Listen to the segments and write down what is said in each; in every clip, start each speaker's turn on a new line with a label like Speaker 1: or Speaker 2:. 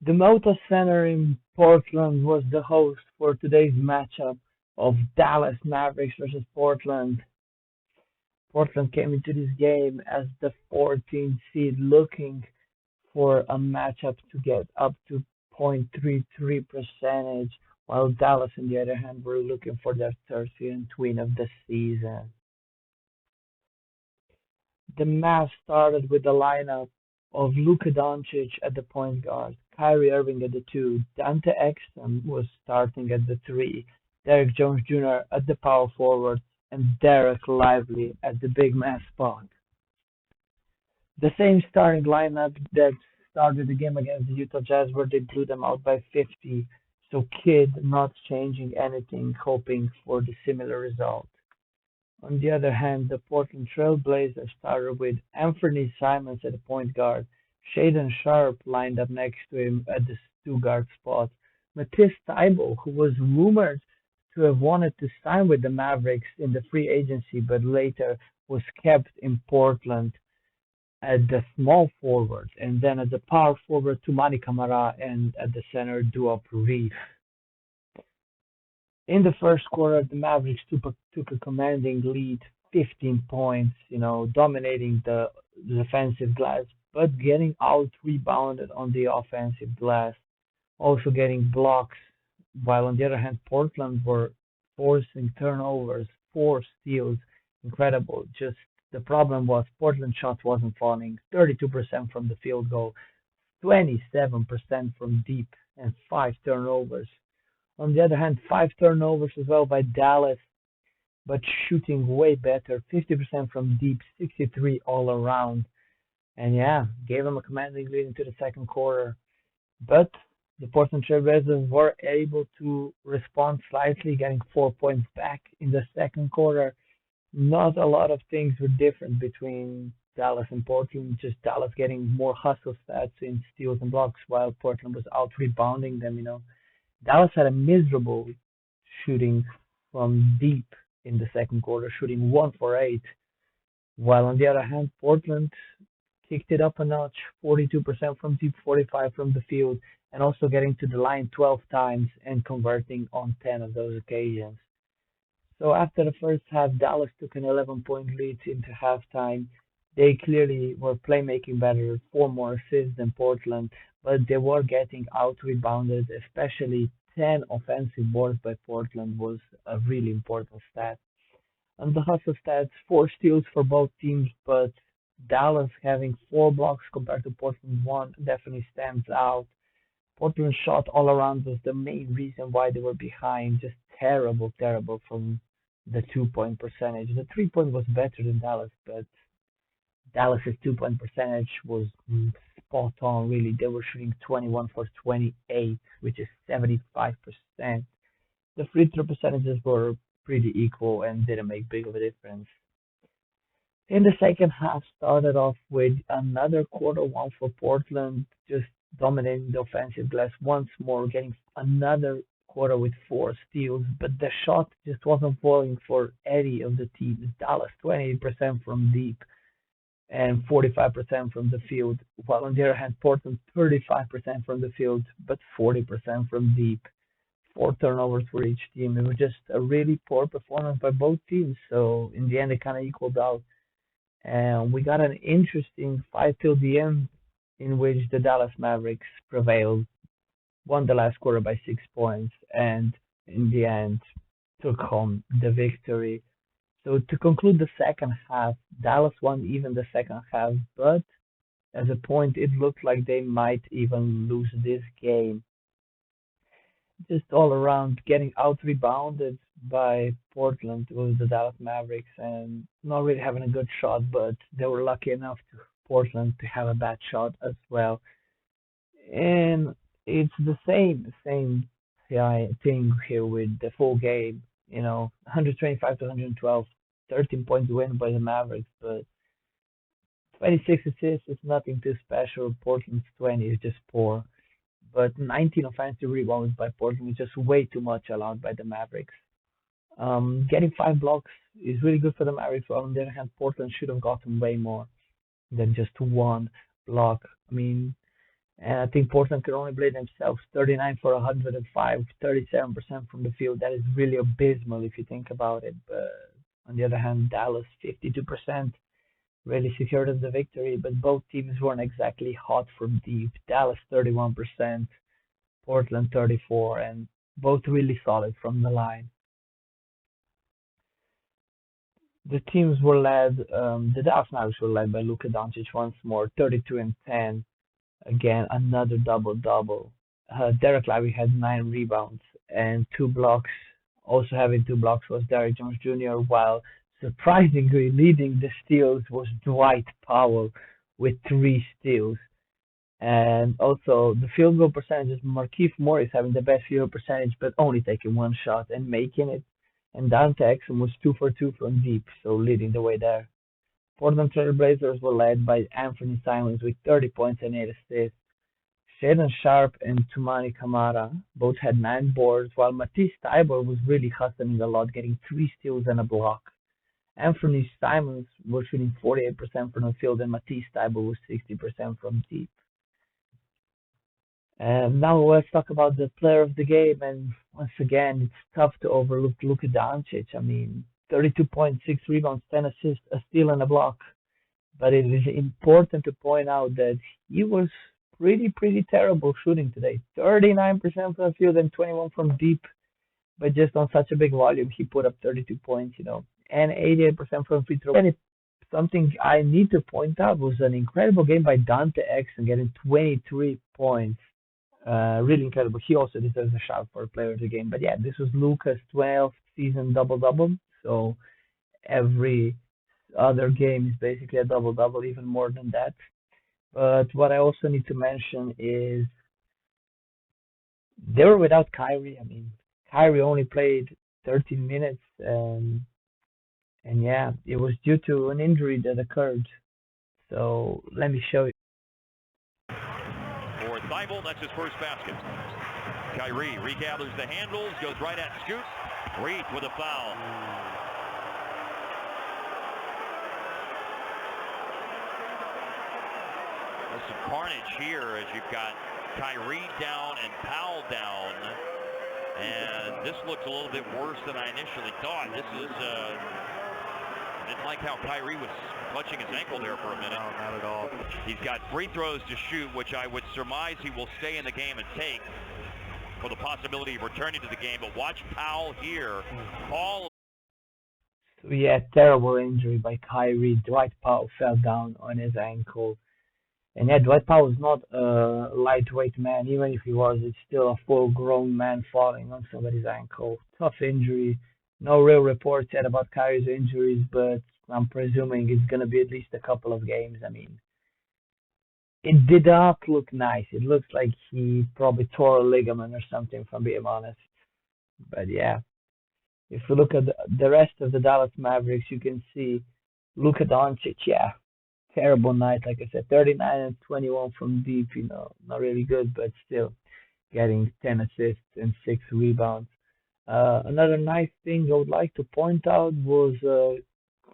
Speaker 1: The Moda Center in Portland was the host for today's matchup of Dallas Mavericks versus Portland. Portland came into this game as the 14th seed looking for a matchup to get up to .33 percentage, while Dallas, on the other hand, were looking for their 13th win of the season. The Mavs started with the lineup of Luka Dončić at the point guard, Kyrie Irving at the two, Dante Exum was starting at the three, Derek Jones Jr. at the power forward, and Derek Lively at the big man spot. The same starting lineup that started the game against the Utah Jazz where they blew them out by 50. So Kidd not changing anything, hoping for the similar result. On the other hand, the Portland Trailblazers started with Anthony Simons at the point guard, Shaden Sharp lined up next to him at the two guard spot, Matisse Thybulle, who was rumored to have wanted to sign with the Mavericks in the free agency, but later was kept in Portland at the small forward, and then at the power forward, Tumani Kamara, and at the center, Duop Reef. In the first quarter, the Mavericks took a commanding lead, 15 points, dominating the defensive glass, but getting out rebounded on the offensive glass, also getting blocks, while on the other hand, Portland were forcing turnovers, four steals, incredible. Just the problem was Portland shot wasn't falling, 32% from the field goal, 27% from deep, and five turnovers. On the other hand, five turnovers as well by Dallas, but shooting way better, 50% from deep, 63 all around. And yeah, gave them a commanding lead into the second quarter. But the Portland Trailblazers were able to respond slightly, getting 4 points back in the second quarter. Not a lot of things were different between Dallas and Portland, just Dallas getting more hustle stats in steals and blocks, while Portland was out rebounding them. Dallas had a miserable shooting from deep in the second quarter, shooting 1 for 8, while on the other hand, Portland kicked it up a notch, 42% from deep, 45 from the field, and also getting to the line 12 times and converting on 10 of those occasions. So after the first half, Dallas took an 11-point lead into halftime. They clearly were playmaking better, four more assists than Portland, but they were getting out rebounded, especially 10 offensive boards by Portland was a really important stat. On the hustle stats, four steals for both teams, but Dallas having four blocks compared to Portland one definitely stands out. Portland shot all around was the main reason why they were behind. Just terrible, terrible from the 2 point percentage. The 3 point was better than Dallas, but Dallas's 2 point percentage was spot on, really. They were shooting 21 for 28, which is 75%. The free throw percentages were pretty equal and didn't make big of a difference. In the second half, started off with another quarter one for Portland, just dominating the offensive glass once more, getting another quarter with four steals, but the shot just wasn't falling for any of the teams. Dallas 28% from deep and 45% from the field, while on the other hand, Portland 35% from the field, but 40% from deep. Four turnovers for each team. It was just a really poor performance by both teams. So in the end, it kind of equaled out. And we got an interesting fight till the end in which the Dallas Mavericks prevailed, won the last quarter by 6 points, and in the end took home the victory. So to conclude the second half, Dallas won even the second half, but at a point it looked like they might even lose this game. Just all around getting out rebounded by Portland was the Dallas Mavericks and not really having a good shot, but they were lucky enough to Portland to have a bad shot as well. And it's the same thing here with the full game. 125 to 112, 13 points win by the Mavericks, but 26 assists is nothing too special. Portland's 20 is just poor. But 19 offensive rebounds by Portland is just way too much allowed by the Mavericks. Getting five blocks is really good for the Mavericks. While on the other hand, Portland should have gotten way more than just one block. I mean, And I think Portland could only blame themselves 39 for 105, 37% from the field. That is really abysmal if you think about it. But on the other hand, Dallas 52% really secured the victory. But both teams weren't exactly hot from deep. Dallas 31%, Portland 34, and both really solid from the line. The Dallas Mavericks were led by Luka Dončić once more, 32 and 10. Again, another double double. Derek Lively had 9 rebounds and 2 blocks. Also having 2 blocks was Derek Jones Jr., while surprisingly leading the steals was Dwight Powell with 3 steals. And also the field goal percentage is Markieff Morris having the best field goal percentage, but only taking 1 shot and making it. And Dončić Exum was 2 for 2 from deep, so leading the way there. Portland Trailblazers were led by Anthony Simons with 30 points and 8 assists. Shaedon Sharpe and Toumani Camara both had 9 boards, while Matisse Thybulle was really hustling a lot, getting 3 steals and a block. Anthony Simons was shooting 48% from the field, and Matisse Thybulle was 60% from deep. And now let's talk about the player of the game. And once again, it's tough to overlook Luka Doncic. I mean, 32.6 rebounds, 10 assists, a steal, and a block. But it is important to point out that he was pretty terrible shooting today. 39% from the field and 21 from deep. But just on such a big volume, he put up 32 points, and 88% from free throw. And something I need to point out was an incredible game by Dončić Exum, getting 23 points. Really incredible. He also deserves a shout for player of the game. But yeah, this was Luka's 12th season double-double. So every other game is basically a double-double, even more than that. But what I also need to mention is they were without Kyrie. I mean, Kyrie only played 13 minutes, and yeah, it was due to an injury that occurred. So let me show you.
Speaker 2: For Thybulle, that's his first basket. Kyrie regathers the handles, goes right at Scoot. Reed with a foul. There's some carnage here as you've got Kyrie down and Powell down. And this looks a little bit worse than I initially thought. This is, I didn't like how Kyrie was clutching his ankle there for a minute.
Speaker 3: No, not at all.
Speaker 2: He's got free throws to shoot, which I would surmise he will stay in the game and take for the possibility of returning to the game. But watch Powell here. Paul.
Speaker 1: So yeah, terrible injury by Kyrie. Dwight Powell fell down on his ankle. And yeah, Dwight Powell is not a lightweight man. Even if he was, it's still a full-grown man falling on somebody's ankle. Tough injury. No real reports yet about Kyrie's injuries, but I'm presuming it's going to be at least a couple of games. I mean, it did not look nice. It looks like he probably tore a ligament or something, if I'm being honest. But yeah, if you look at the rest of the Dallas Mavericks, you can see Luka Doncic, yeah, terrible night. Like I said, 39 and 21 from deep, not really good, but still getting 10 assists and 6 rebounds. Another nice thing I would like to point out was a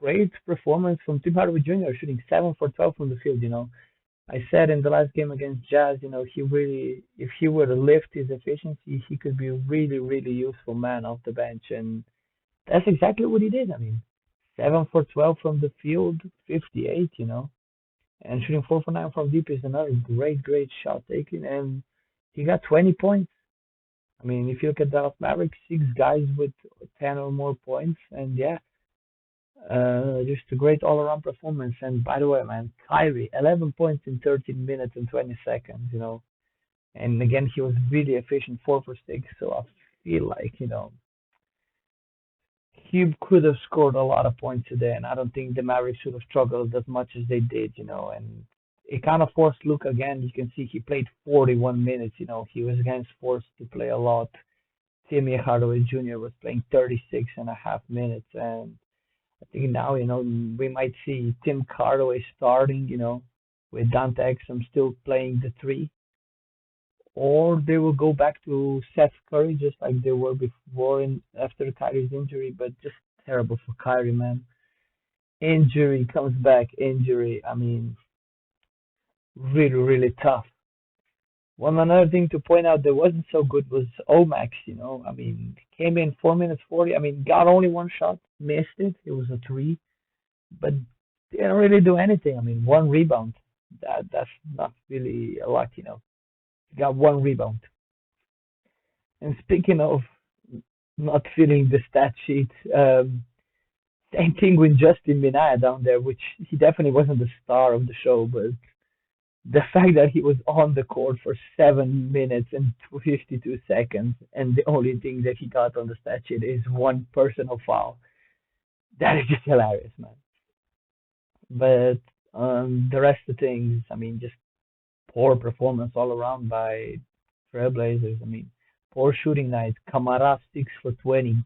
Speaker 1: great performance from Tim Hardaway Jr., shooting 7 for 12 from the field. I said in the last game against Jazz, he really, if he were to lift his efficiency, he could be a really useful man off the bench, and that's exactly what he did. I mean, 7 for 12 from the field, 58, and shooting 4 for 9 from deep is another great shot taking, and he got 20 points. I mean, if you look at Dallas Mavericks, 6 guys with 10 or more points, and yeah, just a great all-around performance. And by the way, man, Kyrie, 11 points in 13 minutes and 20 seconds, and again, he was really efficient, 4 for 6, so I feel like, he could have scored a lot of points today, and I don't think the Mavericks should have struggled as much as they did, and it kind of forced Luka again. You can see he played 41 minutes, he was again forced to play a lot. Timmy Hardaway Jr. was playing 36 and a half minutes, and I think now, we might see Tim Hardaway starting, with Dončić Exum still playing the 3, or they will go back to Seth Curry just like they were before after Kyrie's injury, but just terrible for Kyrie, man. Injury comes back, injury. I mean, really tough. One another thing to point out that wasn't so good was Omax, I mean, came in 4 minutes 40. I mean, got only one shot, missed it. It was a three, but didn't really do anything. I mean, one rebound. That's not really a lot. Got one rebound. And speaking of not filling the stat sheet, same thing with Justin Minaya down there, which he definitely wasn't the star of the show, but the fact that he was on the court for 7 minutes and 52 seconds, and the only thing that he got on the stat sheet is one personal foul, that is just hilarious, man. But the rest of things, I mean, just poor performance all around by Trailblazers. I mean, poor shooting night. Kamara 6 for 20,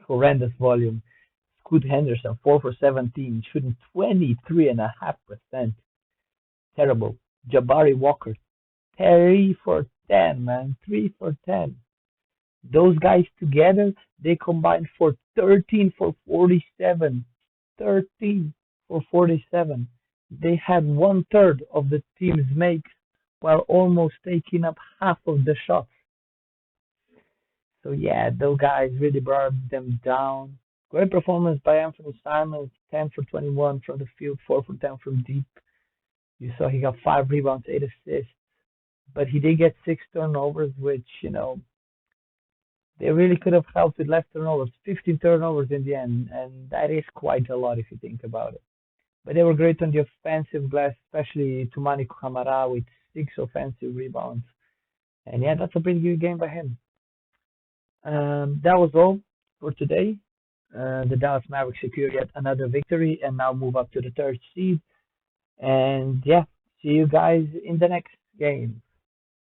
Speaker 1: horrendous volume. Scoot Henderson 4 for 17, shooting 23.5%. Terrible. Jabari Walker 3 for 10, man, 3 for 10. Those guys together, they combined for 13 for 47. 13 for 47. They had one third of the team's makes while almost taking up half of the shots. So yeah, those guys really brought them down. Great performance by Anthony Simons, 10 for 21 from the field, 4 for 10 from deep. You saw he got 5 rebounds, 8 assists, but he did get 6 turnovers, which they really could have helped with less turnovers. 15 turnovers in the end, and that is quite a lot if you think about it. But they were great on the offensive glass, especially Tumani Kamara with 6 offensive rebounds. And yeah, that's a pretty good game by him. That was all for today. The Dallas Mavericks secured yet another victory and now move up to the third seed. And yeah, see you guys in the next game.